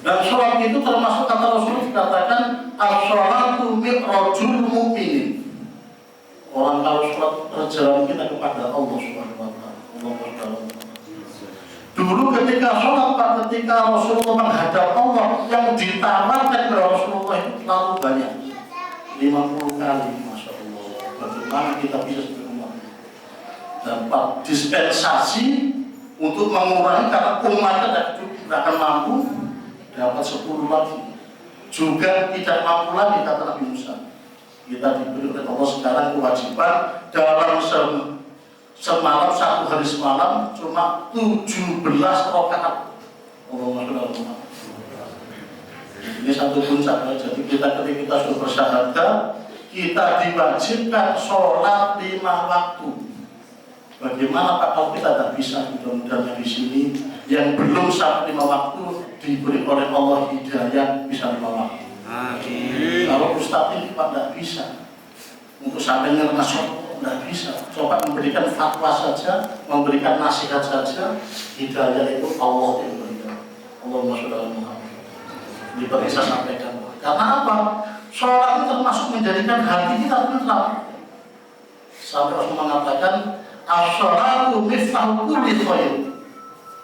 Dan sholat itu termasuk kata Rasul dikatakan as-sholatu mi'rajul mu'minin. Orang kalau sholat perjalanan kita kepada Allah Subhanahu wa taala. Dulu ketika sholat, ketika Rasulullah menghadap Allah, yang ditawarkan kepada Rasulullah itu terlalu banyak, 50 kali, masya Allah. Bagaimana kita bisa berumah? Dapat dispensasi untuk mengurangi karena umatnya tidak akan mampu, dapat 10 lagi. Juga tidak mampu lagi kata Nabi Musa. Kita diberi oleh Allah sekarang kewajiban dalam semalam, 1 hari semalam cuma 17 rakaat. Allahumma sholli ala Muhammad. Ini satu puncak. Jadi ketika kita sudah bersyahadat, kita diwajibkan sholat 5 waktu. Bagaimana Pak kalau kita tidak bisa? Mudah-mudahan di sini yang belum sampai 5 waktu diberi oleh Allah hidayah bisa 5 waktu. Amin. Kalau Ustaz ini Pak tidak bisa untuk sampai ngernas tidak bisa. Coba memberikan fatwa saja, memberikan nasihat saja. Hidayah itu Allah yang berikan. Allahumma sholli ala Muhammad. Ini perlu saya sampaikan. Karena apa? Sholat itu termasuk menjadikan hati kita tenang. Sampai Rasul mengatakan as-sholatu miftahu kulli khair.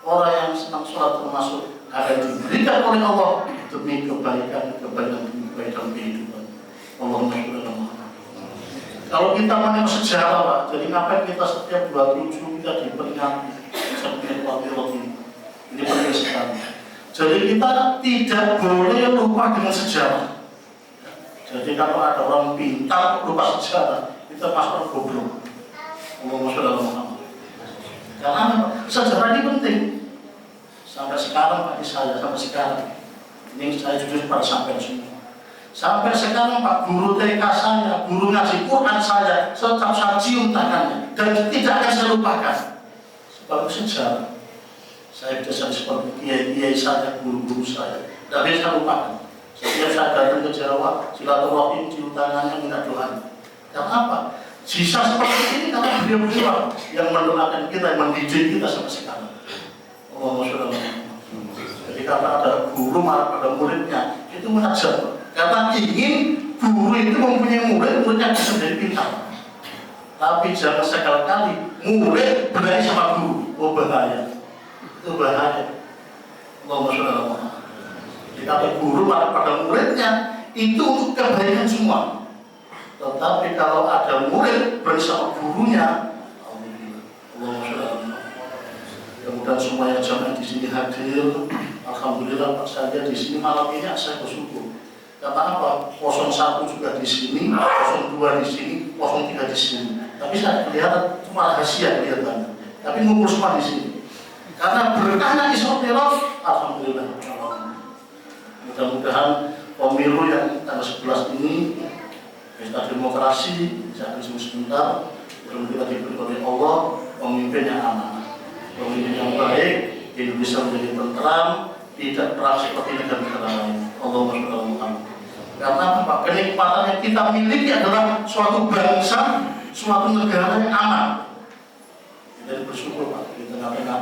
Orang yang senang sholat termasuk akan diberikan oleh Allah demi kebaikan kehidupan. Allahumma sholli ala Muhammad. Kalau kita menengok sejarah Pak, jadi ngapain kita setiap 27 kita diperingati seperti ini penting sekali. Jadi kita tidak boleh lupa dengan sejarah. Jadi kalau ada orang pintar lupa sejarah, kita masuk goblok. Allahumma sholli ala Muhammad. Karena sejarah ini penting. Sampai sekarang Pak, sampai sekarang ini saya jujur pada sampai semua. Sampai sekarang Pak, guru TK saya, guru ngaji Quran saya, tetap saya cium tangannya dan tidak akan saya lupakan. Sebab sejarah. Saya bisa seperti kiai saya, guru-guru saya, tidak bisa saya lupakan. Setiap saya datang ke Jawa, silaturahim, cium tangannya, minta doa. Karena apa? Sisa seperti ini karena beliau-beliau yang mendoakan kita, yang mendidik kita sampai sekarang. Allahumma sholli ala Muhammad. Jadi karena ada guru marah pada muridnya, itu wajar. Karena ingin guru itu mempunyai murid-muridnya bisa menjadi pintar. Tapi jangan sekali-kali murid berani sama guru, oh bahaya. Itu bahaya. Allahumma sholli ala Muhammad. Jadi kalau guru marah pada muridnya, itu untuk kebaikan semua. Tetapi kalau ada murid bersama gurunya, Allahumma sholli ala Muhammad. Mudah-mudahan semua yang jamaah di sini hadir. Alhamdulillah Pak saya di sini malam ini saya bersyukur. Karena apa? 01 juga di sini, 02 di sini, 03 di sini. Tapi saya lihat cuma rahasia kelihatannya. Tapi ngumpul semua di sini. Karena berkahnya Isra Mi'raj, alhamdulillah. Mudah-mudahan pemilu yang tanggal 11 ini pesta demokrasi bisa sebentar. Mudah-mudahan kita diberi oleh Allah pemimpin yang amanah, pemimpin yang baik, Indonesia menjadi tentram, tidak perang seperti negara-negara lain. Allahumma sholli ala Muhammad. Karena apa? Kenikmatan yang kita miliki adalah suatu bangsa, suatu negara yang aman. Kita bersyukur Pak di tengah-tengah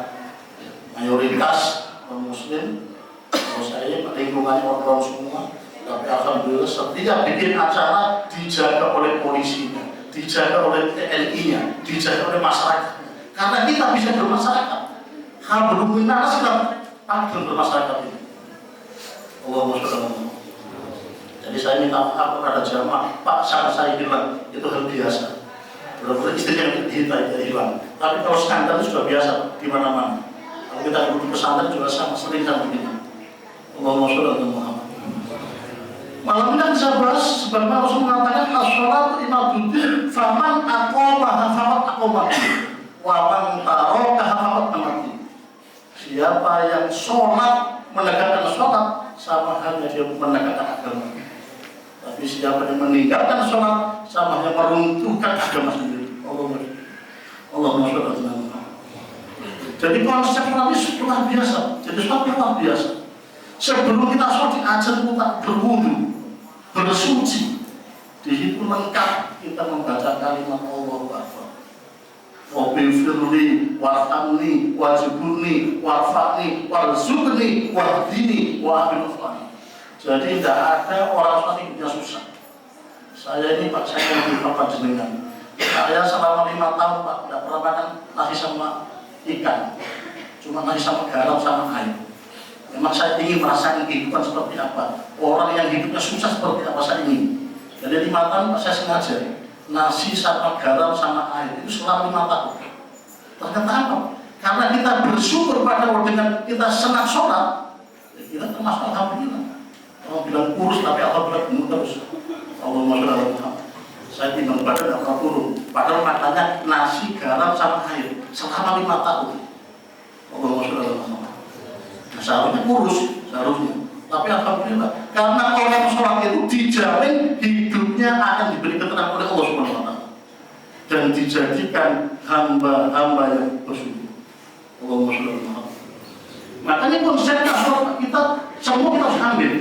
mayoritas Muslim. Kalau saya lingkungannya orang semua, tapi alhamdulillah setiap bikin acara dijaga oleh polisinya, dijaga oleh TNI-nya, dijaga oleh masyarakat. Karena kita bisa bermasyarakat. Hal belum minas kita akan bermasyarakat ini. Allahumma sholli ala Muhammad. Jadi saya minta maaf kepada jamaah, Pak sama saya bilang itu hal biasa. Benar-benar istrinya kita hilang. Tapi kalau skandal itu sudah biasa di mana-mana. Kalau kita duduk di pesantren juga sama, sering kan begini. Allahumma sholli ala Muhammad. Malam ini kita bisa bahas sebagaimana Rasul mengatakan as-sholatu imaduddin faman aqamaha faqad aqamah wa man tarakaha faqad amati. Siapa yang sholat menegakkan sholat sama halnya dia menegakkan agama. Tapi siapa yang meninggalkan sholat sama halnya meruntuhkan agama sendiri. Allahumma sholli ala Muhammad. Jadi konsep Nabi luar biasa. Jadi sholat luar biasa. Sebelum kita sholat diajar kita berwudu, bersuci. Di situ lengkap kita membaca kalimat Allahu Akbar. Waghfirli warhamni wajibuni warfa'ni warzuqni wahdini wa abil ufani. Jadi tidak ada orang sholat hidupnya susah. Saya ini Pak, saya yang dipakai jenengan. Saya selama 5 tahun Pak, tidak pernah makan nasi sama ikan, cuma nasi sama garam sama air. Memang saya ingin merasakan kehidupan seperti apa, orang yang hidupnya susah seperti apa saya ingin. Jadi 5 tahun Pak, saya sengaja nasi sama garam sama air itu selama 5 tahun. Ternyata apa? Karena kita bersyukur pada Allah dengan kita senang sholat, ya kita termasuk alhamdulillah. Orang bilang kurus tapi alhamdulillah gemuk terus. Allahumma sholli ala Muhammad. Saya timbang badan tidak pernah turun. Padahal makannya nasi, garam, sama air selama 5 tahun. Allahumma sholli ala Muhammad. Nah, seharusnya kurus, seharusnya. Tapi alhamdulillah, karena orang sholat itu dijamin hidupnya akan diberi ketenangan oleh Allah Subhanahu wa Ta'ala dan dijadikan hamba-hamba yang bersyukur. Allahumma sholli ala Muhammad. Makanya konsep sholat kita semua kita harus ambil.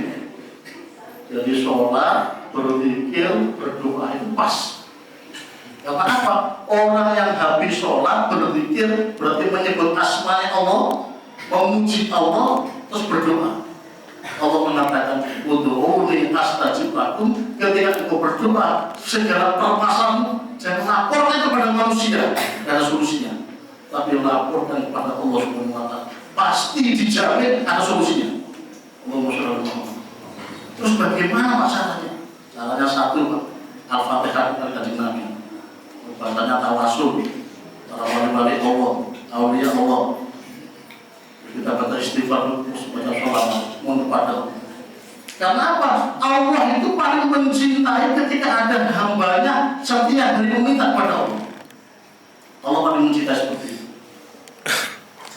Jadi sholat, berzikir, berdoa itu pas. Karena apa? Orang yang habis sholat, berzikir, berarti menyebut asmanya Allah, memuji Allah, terus berdoa. Allah mengatakan, ud'uuni astajib lakum. Ketika engkau berdoa, segala permasalahanmu jangan laporkan kepada manusia, tidak ada solusinya. Tapi laporkan kepada Allah Subhanahu wa Ta'ala. Pasti dijamin ada solusinya. Allahumma sholli ala Muhammad. Terus bagaimana masalahnya? Caranya satu Pak, Al-Fatihah dari Kanjeng Nabi. Bacanya tawasul, para wali-wali Allah, aulia Allah. Kita baca istighfar, terus baca sholat, mohon kepada Allah. Karena apa? Allah itu paling mencintai ketika ada hambanya setiap hari meminta kepada Allah. Allah paling mencintai seperti itu.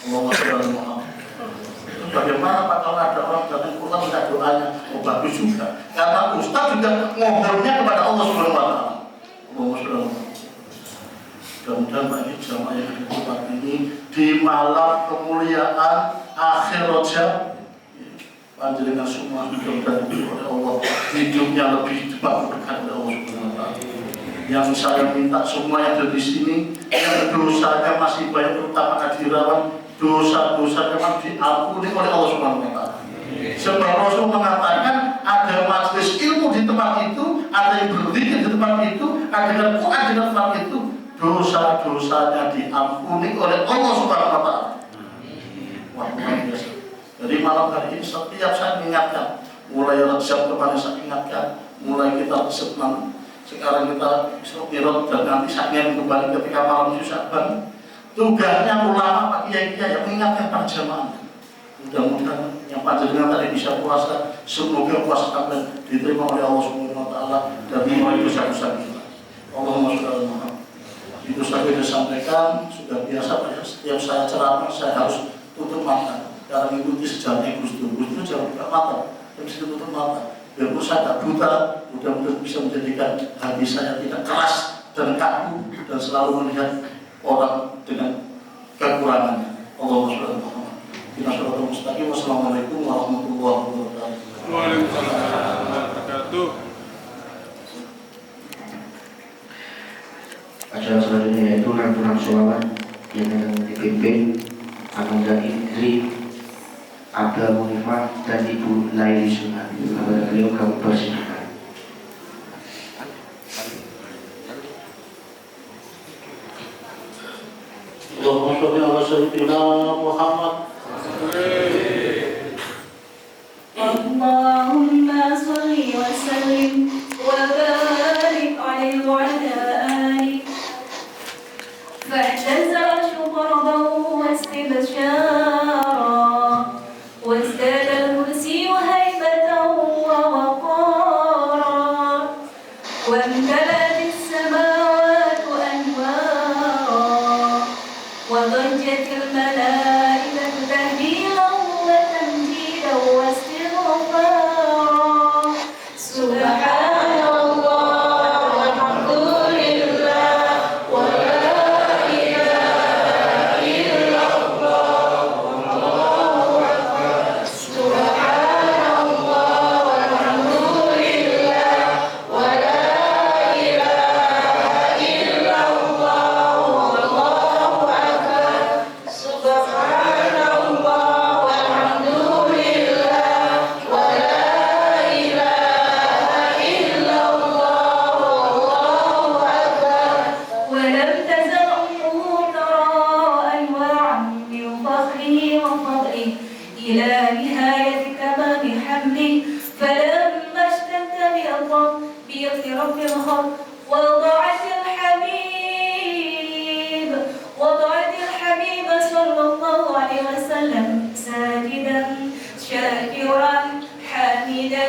Allahumma sholli ala Muhammad. Bagaimana Pak kalau ada orang datang Quran minta doanya? Oh bagus juga. Karena Ustaz juga ngobrolnya kepada Allah Subhanahu wa Ta'ala. Allahumma sholli ala Muhammad. Mudah-mudahan Pak ini jamaah yang ada di tempat ini di malam kemuliaan akhir rojab, panjenengan semua mudah-mudahan oleh Allah hidupnya lebih cepat berkat oleh Allah Subhanahu wa Ta'ala. Yang saya minta semua yang ada di sini yang dosanya masih banyak, terutama kadirawan, dosa-dosanya memang diampuni oleh Allah Subhanahu wa Ta'ala. Sebab Rasul mengatakan ada majelis ilmu di tempat itu, ada yang berzikir di tempat itu, ada yang Quran di tempat itu, dosa-dosanya diampuni oleh Allah Subhanahu wa Ta'ala. Wah, luar biasa. Jadi malam hari ini setiap saya mengingatkan, mulai Rajab kemarin saya ingatkan, mulai kita senang, sekarang kita Isra dan nanti saatnya kembali ketika malam Sya'ban. Tugasnya ulama Pak Kiai-Kiai yang mengingatkan para jamaah. Mudah-mudahan yang panjenengan tadi bisa puasa, semoga puasa kalian diterima oleh Allah Subhanahu wa Ta'ala dan mengurangi dosa-dosa kita. Allahumma sholli ala Muhammad. Itu saya sudah sampaikan, sudah biasa Pak ya. Setiap saya ceramah saya harus tutup mata karena mengikuti sejarahnya Gus Dur. Gus Dur jangan buka mata, tapi bisa tutup mata. Biarpun saya tak buta, mudah-mudahan bisa menjadikan hati saya tidak keras dan kaku dan selalu melihat orang dengan kekurangannya. Allahumma sholli ala Muhammad. Bismillahirrahmanirrahim. Wassalamualaikum warahmatullahi wabarakatuh. Waalaikumsalam warahmatullahi wabarakatuh. Acara selanjutnya yaitu lantunan sholawat yang akan dipimpin Ananda Indri, Abdul Munifah dan Ibu Laili Sunan. Kepada beliau kami persilakan. Allahumma sholli ala sayyidina Muhammad. Allahumma sholli wa sallim wa barik alaihi wa ala alihi. Fa'tazara syukrahu wa istibsyara wa izdada al-kursi wa haibatahu wa waqara wa imtalat as-samawati anwara wa dhajjat al-malaikatu tahdilan wa tamjidan wa istighfara. Subhan نهاية تمام حمله فلما اشتد بأرض بيد رب الخلق وضعت الحبيب صلى الله عليه وسلم ساجدا شاكرا حامدا